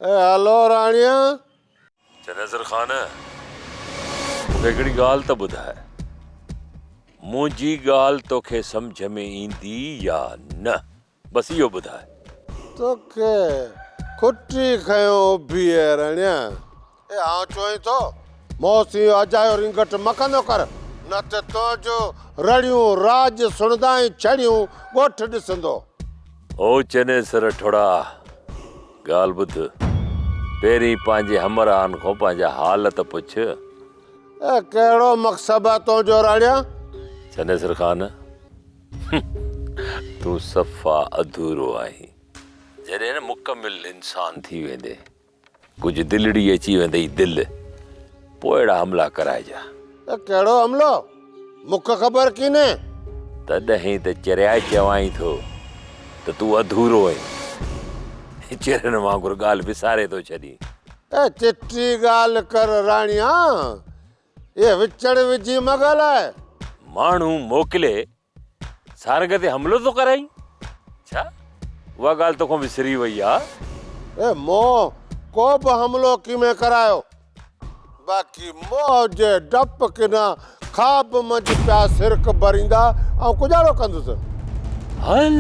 हलो राणिया। नज़र खान मूंखे हिकिड़ी ॻाल्हि त ॿुधाए, मुंहिंजी ॻाल्हि तोखे सम्झ में ईंदी या न? बस इहो ॿुधाए। तोखे खुटी खयो बीहे राणिया। आउं चवई थो मौसी अजायो रिंगट मखंदो कर, न त तुंहिंजो रड़ियूं राज सुणदा ई छड़ियूं ॻोठ ॾिसंदो। ओ चने सर ठोड़ा, ॻाल्हि ॿुध। पहिरीं पंहिंजे हमराहन खां पंहिंजा हाल त पुछ। कहिड़ो मक़सदु आहे तुंहिंजो राणिया? चनेसर खान तूं सफ़ा अधूरो आहीं। जॾहिं न मुकमिल इंसान थी वेंदे, कुझु दिलड़ी अची वेंदई दिलि, पोइ अहिड़ा हमला कराइजा। कहिड़ो हमलो? मूंखे ख़बर कीने। तॾहिं त चरिया चवाई थो त तूं अधूरो आहीं। चरनि वांगुरु ॻाल्हि विसारे थो छॾी। चिट्ठी ॻाल्हि कर राणिया, ये विचड़ विझी न ॻाल्हाए। माण्हू मोकिले सारंग ते हमलो थो कराई छा? उहा ॻाल्हि तोखां विसरी वई आहे। मोह को बि हमलो कीअं करायो, बाक़ी मोह जे डप किना ख़्वाब मंझि पिया सिरक भरींदा ऐं गुज़ारो कंदुसि। हल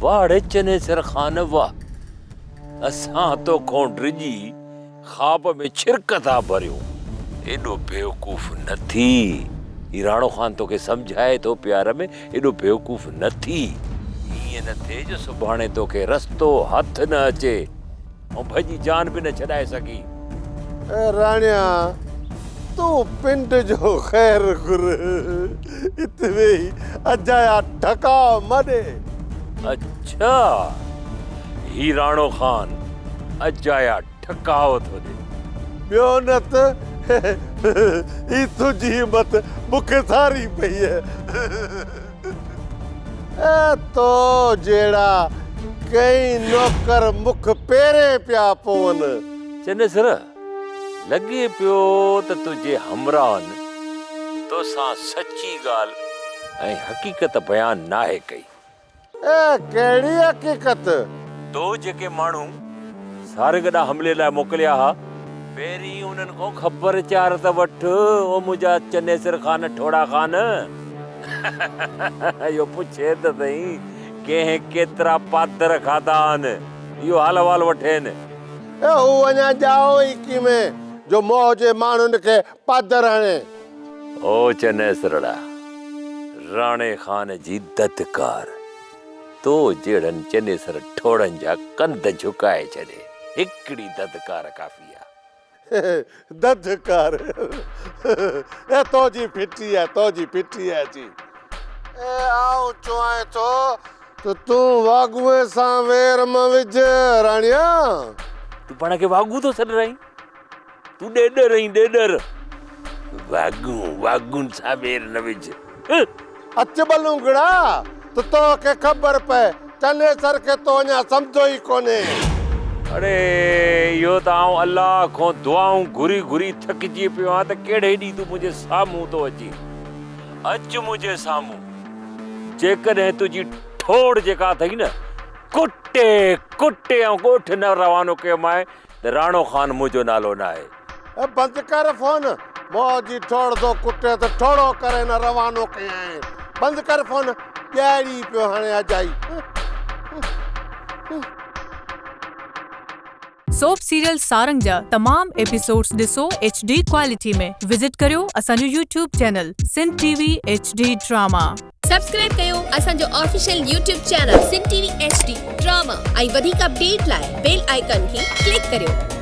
वाड़े चनेसर खान वाह, असां तोखां डिॼी ख़्वाब में छिरक था भरियूं। एॾो बेवकूफ़ न थी। ही राणो खान तोखे सम्झाए थो प्यार में, एॾो बेवकूफ़ न थी। ईअं न थिए जो सुभाणे तोखे रस्तो हथ न अचे ऐं भॼी जान बि न छॾाए सघी। राणिया तूं पिंड जो ख़ैर घुर, इत वेही अजाया ढका मॾे। अच्छा, ही राणो खान अजाया ठकाव थो ॾे। ॿियो न त ही तुंहिंजी हिम्मत मूंखे सारी पई है। तो जहिड़ा कई नौकर मुख पेरे पिया पवनि। चनेसर लॻे पियो त तुंहिंजे हमराहन तोसां सची ॻाल्हि ऐं हक़ीक़त बयान नाहे कई। कहिड़ी हक़ीक़त? तो जेके माण्हू सारंग ॾांहुं हमले लाइ मोकिलिया हुआ, पहिरीं उन्हनि खां ख़बर चार त वठ। ओ मुंहिंजा चनेसर खान ठोड़ा खान इहो पुछे त सही कंहिं केतिरा पादर खाधा आहिनि, इहो हाल वाल वठेनि। हू अञा ॼाओ ई कीअं जो मोह जे माण्हुनि खे पादर हणे। ओ चनेसरड़ा, राणे खान जी ददकार तो जहिड़नि चनेसर ठोड़नि जा कंध झुकाए छॾे। हिकिड़ी ददकार काफ़ी आहे। ददकार तोजी फिटी आहे, तोजी फिटी आहे जी। आऊं चवां थो त तूं वागुए सां वेर म विझ राणिया। तूं पाण खे वागू थो सॾ रही? तूं ॾेॾर रही ॾेॾर। वागुनि सां वेर न विझ। अच बलूंगड़ा त तोखे ख़बर पए चनेसर खे तो अञा सम्झो ई कोन्हे। अरे इहो त आउं अलाह खां दुआऊं घुरी घुरी थकिजी पियो आहियां त कहिड़े ॾींहुं तूं मुंहिंजे साम्हूं थो अची। अच मुंहिंजे साम्हूं। जेकॾहिं तुंहिंजी ठोड़ जेका अथई न, कुटे कुटे ऐं ॻोठ न रवानो कयोमांइ त राणो खान मुंहिंजो नालो न आहे। बंदि कर फोन। मोह जी ठोड़ थो कुटे त ठोड़ो करे न रवानो कयां। बंदि कर फोन, ॾियारी पियो हाणे अजाई। सोप सीरियल सारंग जा तमाम एपिसोड्स ॾिसो HD क्वालिटी में। विजिट करियो असांजो YouTube channel Sindh TV HD drama. Subscribe कयो असांजो official YouTube channel Sindh TV HD drama ऐं वधीक अपडेट लाइ बेल आइकन खे क्लिक करियो।